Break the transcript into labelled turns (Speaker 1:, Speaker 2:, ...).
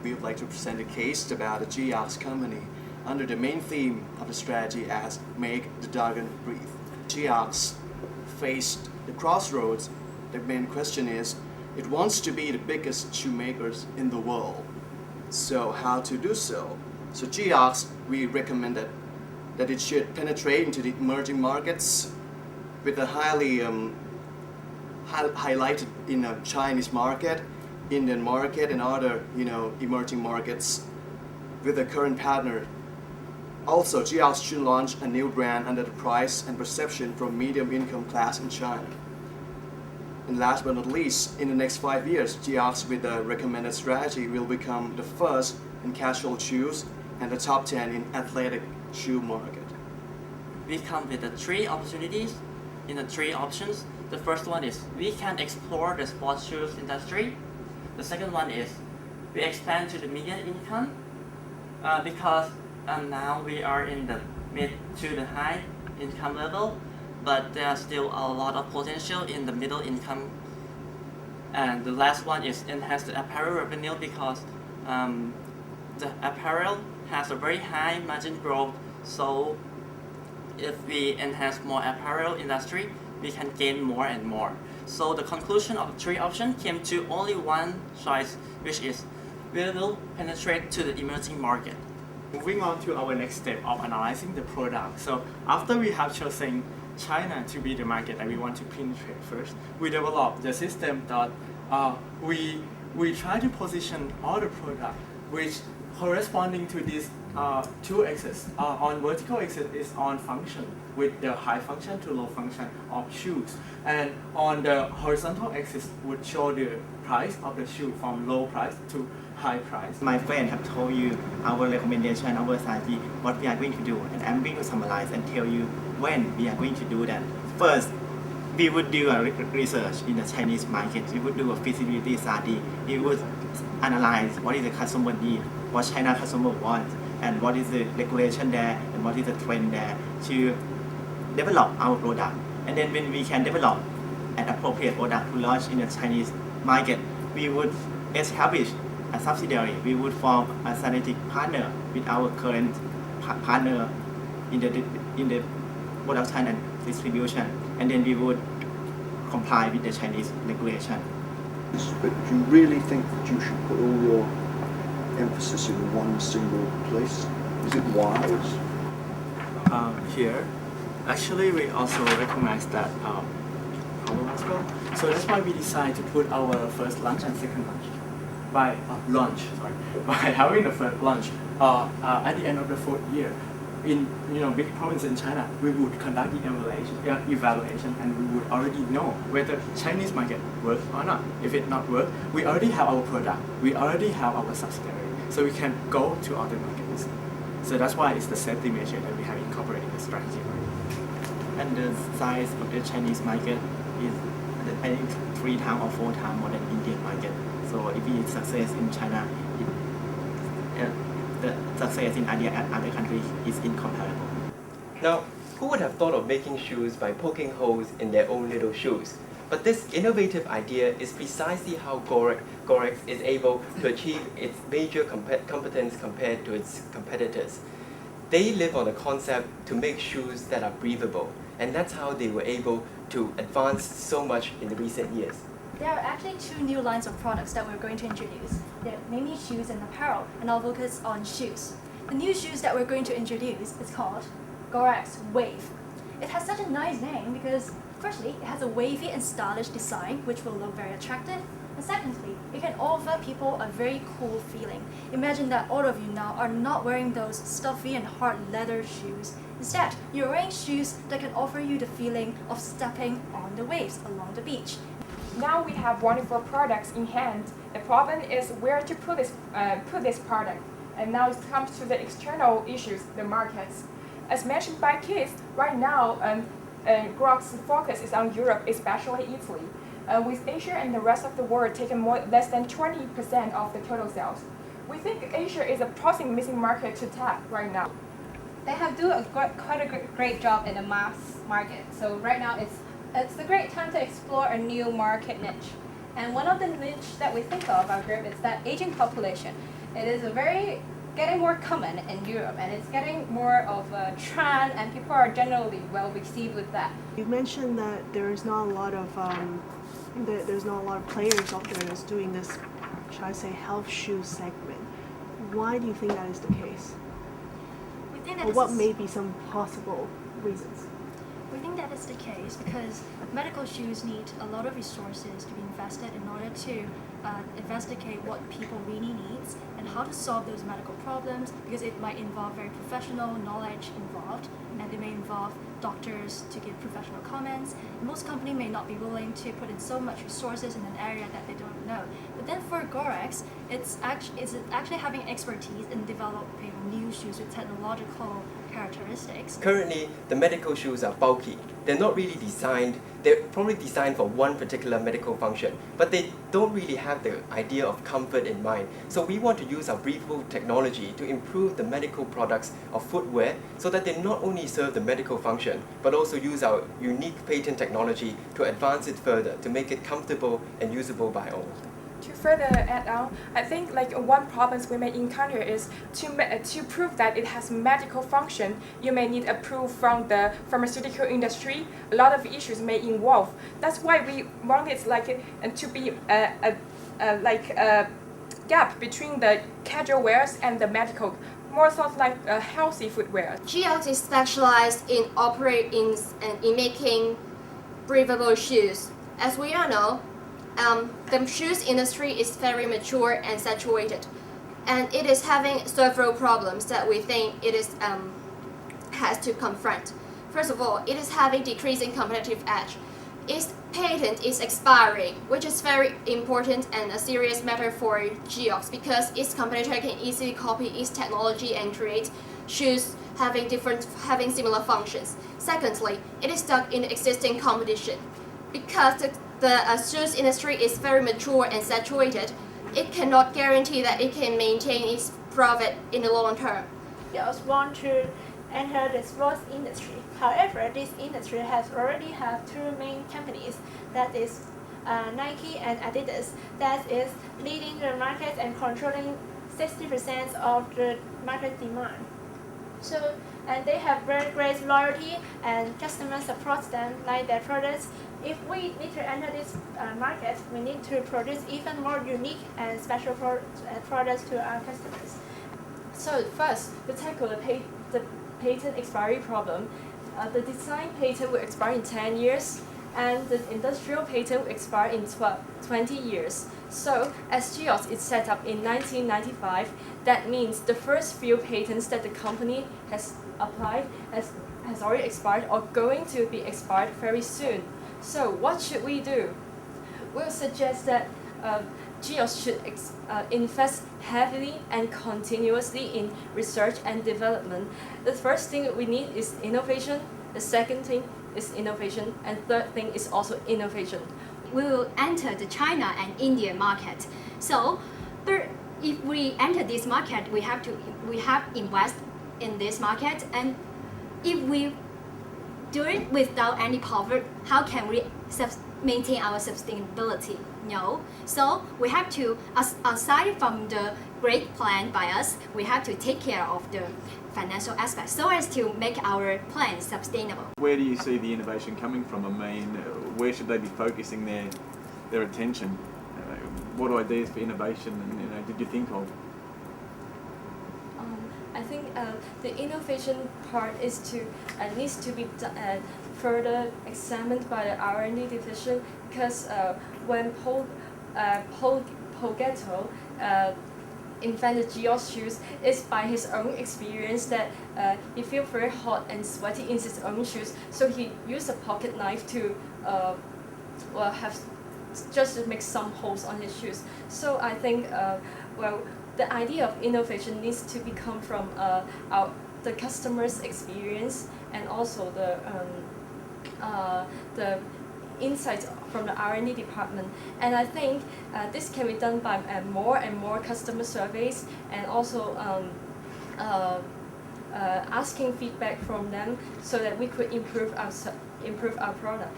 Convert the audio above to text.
Speaker 1: we would like to present a case about the GEOX company under the main theme of the strategy as Make the Dragon Breathe. GEOX faced the crossroads. The main question is, it wants to be the biggest shoemakers in the world. So how to do so? So GEOX, we recommend that it should penetrate into the emerging markets with a highly highlighted in a Chinese market, Indian market, and other emerging markets with a current partner. Also, GEOX should launch a new brand under the price and perception from medium income class in China. And last but not least, in the next 5 years, GEOX with the recommended strategy will become the first in casual shoes and the top 10 in athletic shoe market.
Speaker 2: We come with the 3 opportunities in the 3 options. The first one is we can explore the sports shoes industry. The second one is we expand to the median income because now we are in the mid to the high income level, but there are still a lot of potential in the middle income. And the last one is enhance the apparel revenue because the apparel has a very high margin growth. So if we enhance more apparel industry, we can gain more and more. So the conclusion of the 3 options came to only one choice, which is we will penetrate to the emerging market.
Speaker 3: Moving on to our next step of analyzing the product. So after we have chosen China to be the market that we want to penetrate first, we developed the system that we try to position all the product which corresponding to these 2 axes. On vertical axis is on function with the high function to low function of shoes, and on the horizontal axis would show the price of the shoe from low price to high price.
Speaker 4: My friend have told you our recommendation, our strategy, what we are going to do, and I'm going to summarize and tell you when we are going to do that. First, we would do a research in the Chinese market. We would do a feasibility study. We would analyze what is the customer need, what China customer wants, and what is the regulation there, and what is the trend there to develop our product. And then when we can develop an appropriate product to launch in the Chinese market, we would establish a subsidiary. We would form a strategic partner with our current partner in the production and distribution, and then we would comply with the Chinese regulation.
Speaker 5: But do you really think that you should put all your emphasis in one single place? Is it wise?
Speaker 3: Here, actually we also recognize that problem as well. So that's why we decided to put our first launch and second launch by having the first launch at the end of the 4th year. In big provinces in China, we would conduct the evaluation, and we would already know whether Chinese market works or not. If it not work, we already have our product, we already have our subsidiary, so we can go to other markets. So that's why it's the safety measure that we have incorporated in the strategy.
Speaker 4: And the size of the Chinese market is, I think, 3 times or 4 times more than Indian market. So if we success in China, the success in other countries is incomparable.
Speaker 6: Now, who would have thought of making shoes by poking holes in their own little shoes? But this innovative idea is precisely how Gorex is able to achieve its major competence compared to its competitors. They live on the concept to make shoes that are breathable, and that's how they were able to advance so much in the recent years.
Speaker 7: There are actually 2 new lines of products that we're going to introduce. They're namely shoes and apparel, and I'll focus on shoes. The new shoes that we're going to introduce is called Gorex Wave. It has such a nice name because, firstly, it has a wavy and stylish design which will look very attractive, and secondly, it can offer people a very cool feeling. Imagine that all of you now are not wearing those stuffy and hard leather shoes. Instead, you're wearing shoes that can offer you the feeling of stepping on the waves along the beach.
Speaker 8: Now we have wonderful products in hand. The problem is where to put this product. And now it comes to the external issues, the markets. As mentioned by Keith, right now Gorex's focus is on Europe, especially Italy, with Asia and the rest of the world taking less than 20% of the total sales. We think Asia is a promising missing market to tap right now.
Speaker 9: They have done quite a great job in the mass market. So right now it's a great time to explore a new market niche. And one of the niche that we think of our group is that aging population. it is getting more common in Europe, and it's getting more of a trend, and people are generally well received with that.
Speaker 10: You mentioned that there's not a lot of players out there that's doing this, shall I say, health shoe segment. Why do you think that is the case?
Speaker 7: We think that
Speaker 10: Or what may be some possible reasons?
Speaker 7: We think that is the case because medical shoes need a lot of resources to be invested in order to investigate what people really need and how to solve those medical problems, because it might involve very professional knowledge involved, and it may involve doctors to give professional comments. Most companies may not be willing to put in so much resources in an area that they don't know. But then for Gorex, it's actually having expertise in developing new shoes with technological characteristics.
Speaker 6: Currently, the medical shoes are bulky. They're not really designed, they're probably designed for one particular medical function, but they don't really have the idea of comfort in mind. So we want to use our breathable technology to improve the medical products of footwear so that they not only serve the medical function, but also use our unique patent technology to advance it further, to make it comfortable and usable by all.
Speaker 8: To further add on, I think like one problem we may encounter is to prove that it has medical function, you may need a proof from the pharmaceutical industry. A lot of issues may involve. That's why we want it to be a gap between the casual wears and the medical, more sort of like a healthy footwear.
Speaker 11: Geox is specialized in in making breathable shoes. As we all know, the shoes industry is very mature and saturated, and it is having several problems that we think it is has to confront. First of all, it is having decreasing competitive edge. Its patent is expiring, which is very important and a serious matter for Geox because its competitor can easily copy its technology and create shoes having similar functions. Secondly, it is stuck in the existing competition because the shoes industry is very mature and saturated. It cannot guarantee that it can maintain its profit in the long term.
Speaker 10: Geox want to enter the sports industry. However, this industry has already have two main companies, that is Nike and Adidas, that is leading the market and controlling 60% of the market demand. So, and they have very great loyalty and customers support them like their products. If we need to enter this market, we need to produce even more unique and special products to our customers.
Speaker 12: So first, to tackle the patent expiry problem, the design patent will expire in 10 years, and the industrial patent will expire in 20 years. So, as Geox is set up in 1995, that means the first few patents that the company has applied has already expired or going to be expired very soon. So, what should we do? We'll suggest that Geox should invest heavily and continuously in research and development. The first thing we need is innovation, the second thing is innovation, and third thing is also innovation.
Speaker 11: We will enter the China and India market. So, if we enter this market, we have invest in this market, and if we do it without any profit, how can we maintain our sustainability? No. So we have to, aside from the great plan by us, we have to take care of the financial aspects so as to make our plan sustainable.
Speaker 3: Where do you see the innovation coming from? I mean, where should they be focusing their attention? What ideas for innovation did you think of?
Speaker 12: I think the innovation part needs to be further examined by the R&D division, because when Paul Ghetto invented Geox shoes, it's by his own experience that he feels very hot and sweaty in his own shoes, so he used a pocket knife to just make some holes on his shoes. So I think the idea of innovation needs to come from the customer's experience and also the insights from the R&D department. And I think this can be done by more and more customer surveys, and also asking feedback from them so that we could improve our product.